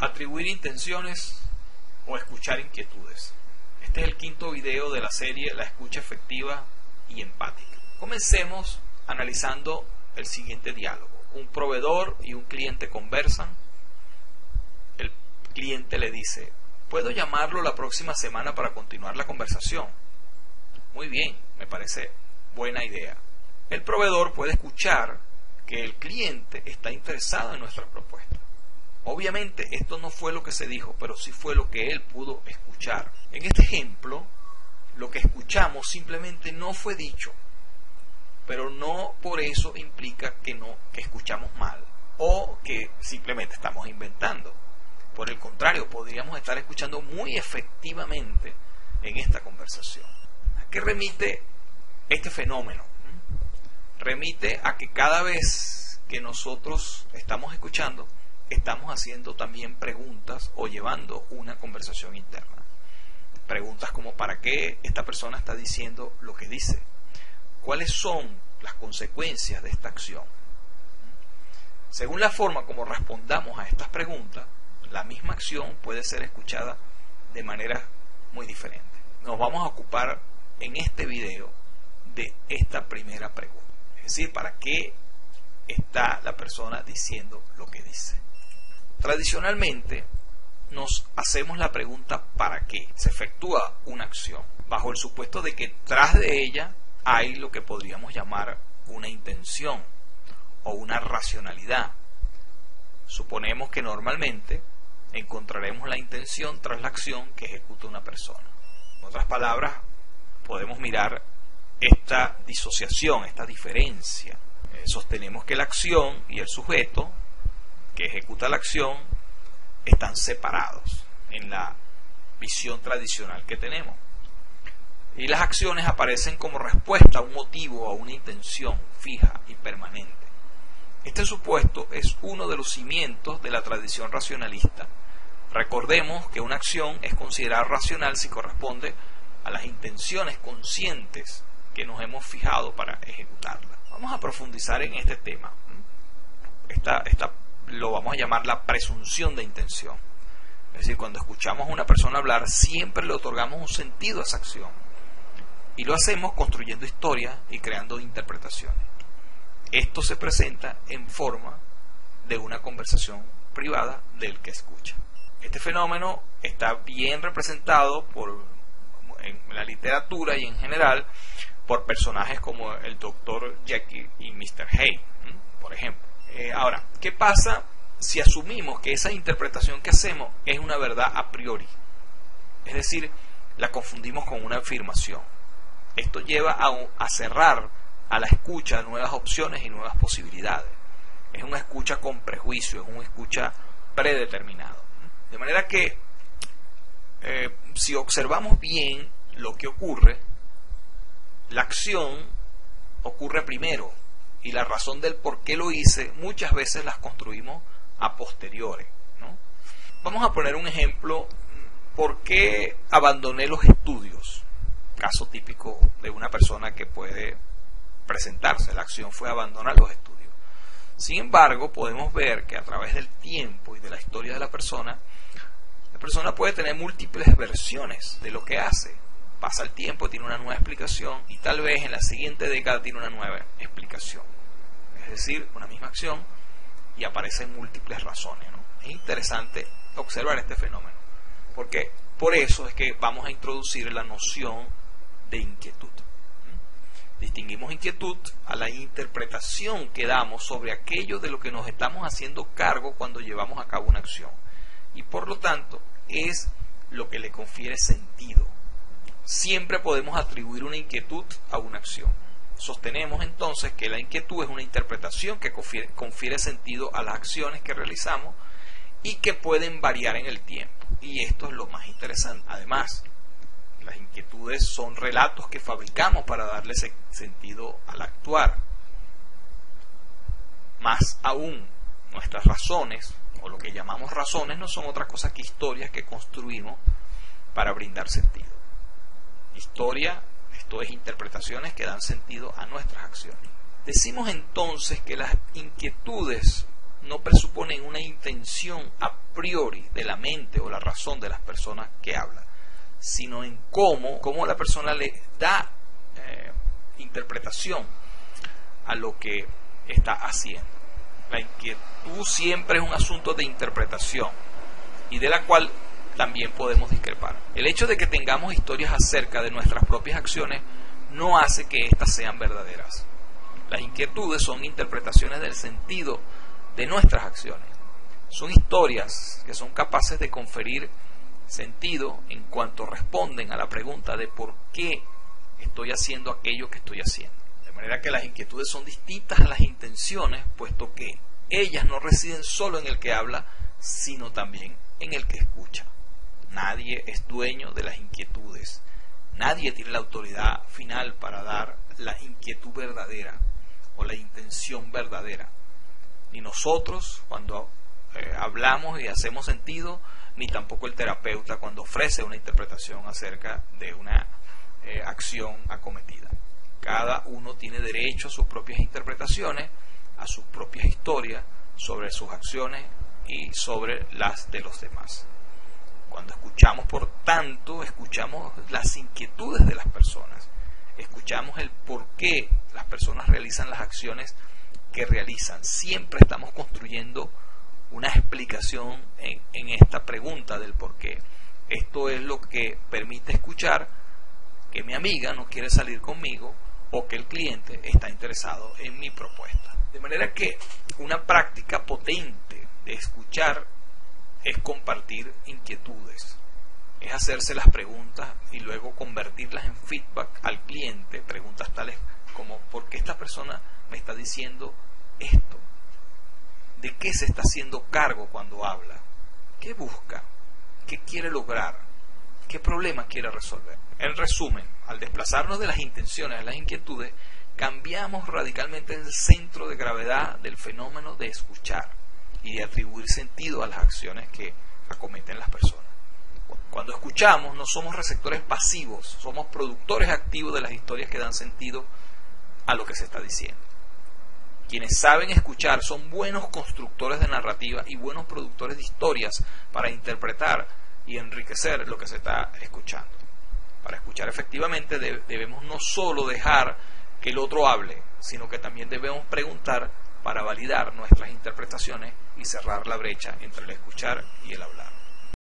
Atribuir intenciones o escuchar inquietudes. Este es el quinto video de la serie La escucha efectiva y empática. Comencemos analizando el siguiente diálogo. Un proveedor y un cliente conversan. El cliente le dice: ¿puedo llamarlo la próxima semana para continuar la conversación? Muy bien, me parece buena idea. El proveedor puede escuchar que el cliente está interesado en nuestra propuesta. Obviamente esto no fue lo que se dijo, pero sí fue lo que él pudo escuchar. En este ejemplo, lo que escuchamos simplemente no fue dicho, pero no por eso implica que escuchamos mal o que simplemente estamos inventando. Por el contrario, podríamos estar escuchando muy efectivamente en esta conversación. ¿A qué remite este fenómeno? Remite a que cada vez que nosotros estamos escuchando, estamos haciendo también preguntas o llevando una conversación interna. Preguntas como: ¿para qué esta persona está diciendo lo que dice? ¿Cuáles son las consecuencias de esta acción? Según la forma como respondamos a estas preguntas, la misma acción puede ser escuchada de manera muy diferente. Nos vamos a ocupar en este video de esta primera pregunta. Es decir, ¿para qué está la persona diciendo lo que dice? Tradicionalmente nos hacemos la pregunta ¿para qué? Se efectúa una acción bajo el supuesto de que tras de ella hay lo que podríamos llamar una intención o una racionalidad. Suponemos que normalmente encontraremos la intención tras la acción que ejecuta una persona. En otras palabras, podemos mirar esta disociación, esta diferencia. Sostenemos que la acción y el sujeto que ejecuta la acción están separados en la visión tradicional que tenemos. Y las acciones aparecen como respuesta a un motivo o a una intención fija y permanente. Este supuesto es uno de los cimientos de la tradición racionalista. Recordemos que una acción es considerada racional si corresponde a las intenciones conscientes que nos hemos fijado para ejecutarla. Vamos a profundizar en este tema. Lo vamos a llamar la presunción de intención. Es decir, cuando escuchamos a una persona hablar, siempre le otorgamos un sentido a esa acción. Y lo hacemos construyendo historias y creando interpretaciones. Esto se presenta en forma de una conversación privada del que escucha. Este fenómeno está bien representado en la literatura y en general por personajes como el Dr. Jekyll y Mr. Hyde, por ejemplo. Ahora, ¿qué pasa si asumimos que esa interpretación que hacemos es una verdad a priori? Es decir, la confundimos con una afirmación. Esto lleva a cerrar a la escucha nuevas opciones y nuevas posibilidades. Es una escucha con prejuicio, es una escucha predeterminado. De manera que si observamos bien lo que ocurre, la acción ocurre primero y la razón del por qué lo hice muchas veces las construimos a posteriori, ¿no? Vamos a poner un ejemplo. ¿Por qué abandoné los estudios? Caso típico de una persona que puede presentarse. La acción fue abandonar los estudios. Sin embargo, podemos ver que a través del tiempo y de la historia de la persona puede tener múltiples versiones de lo que hace. Pasa el tiempo, tiene una nueva explicación y tal vez en la siguiente década tiene una nueva explicación. Es decir, una misma acción y aparecen múltiples razones, ¿no? Es interesante observar este fenómeno, porque por eso es que vamos a introducir la noción de inquietud. Distinguimos inquietud a la interpretación que damos sobre aquello de lo que nos estamos haciendo cargo cuando llevamos a cabo una acción. Y por lo tanto, es lo que le confiere sentido. Siempre podemos atribuir una inquietud a una acción. Sostenemos entonces que la inquietud es una interpretación que confiere sentido a las acciones que realizamos y que pueden variar en el tiempo. Y esto es lo más interesante. Además, las inquietudes son relatos que fabricamos para darle sentido al actuar. Más aún, nuestras razones, o lo que llamamos razones, no son otra cosa que historias que construimos para brindar sentido. Historia, esto es interpretaciones que dan sentido a nuestras acciones. Decimos entonces que las inquietudes no presuponen una intención a priori de la mente o la razón de las personas que hablan, sino en cómo la persona le da interpretación a lo que está haciendo. La inquietud siempre es un asunto de interpretación y de la cual también podemos discrepar. El hecho de que tengamos historias acerca de nuestras propias acciones no hace que éstas sean verdaderas. Las inquietudes son interpretaciones del sentido de nuestras acciones. Son historias que son capaces de conferir sentido en cuanto responden a la pregunta de por qué estoy haciendo aquello que estoy haciendo. De manera que las inquietudes son distintas a las intenciones, puesto que ellas no residen solo en el que habla, sino también en el que escucha. Nadie es dueño de las inquietudes. Nadie tiene la autoridad final para dar la inquietud verdadera o la intención verdadera. Ni nosotros cuando hablamos y hacemos sentido, ni tampoco el terapeuta cuando ofrece una interpretación acerca de una acción acometida. Cada uno tiene derecho a sus propias interpretaciones, a sus propias historias sobre sus acciones y sobre las de los demás. Cuando escuchamos, por tanto, escuchamos las inquietudes de las personas, escuchamos el por qué las personas realizan las acciones que realizan. Siempre estamos construyendo una explicación en esta pregunta del por qué. Esto es lo que permite escuchar que mi amiga no quiere salir conmigo o que el cliente está interesado en mi propuesta. De manera que una práctica potente de escuchar es compartir inquietudes, es hacerse las preguntas y luego convertirlas en feedback al cliente, preguntas tales como ¿por qué esta persona me está diciendo esto? ¿De qué se está haciendo cargo cuando habla? ¿Qué busca? ¿Qué quiere lograr? ¿Qué problema quiere resolver? En resumen, al desplazarnos de las intenciones a las inquietudes, cambiamos radicalmente el centro de gravedad del fenómeno de escuchar y de atribuir sentido a las acciones que acometen las personas. Cuando escuchamos, no somos receptores pasivos, somos productores activos de las historias que dan sentido a lo que se está diciendo. Quienes saben escuchar son buenos constructores de narrativa y buenos productores de historias para interpretar y enriquecer lo que se está escuchando. Para escuchar efectivamente debemos no solo dejar que el otro hable, sino que también debemos preguntar para validar nuestras interpretaciones y cerrar la brecha entre el escuchar y el hablar.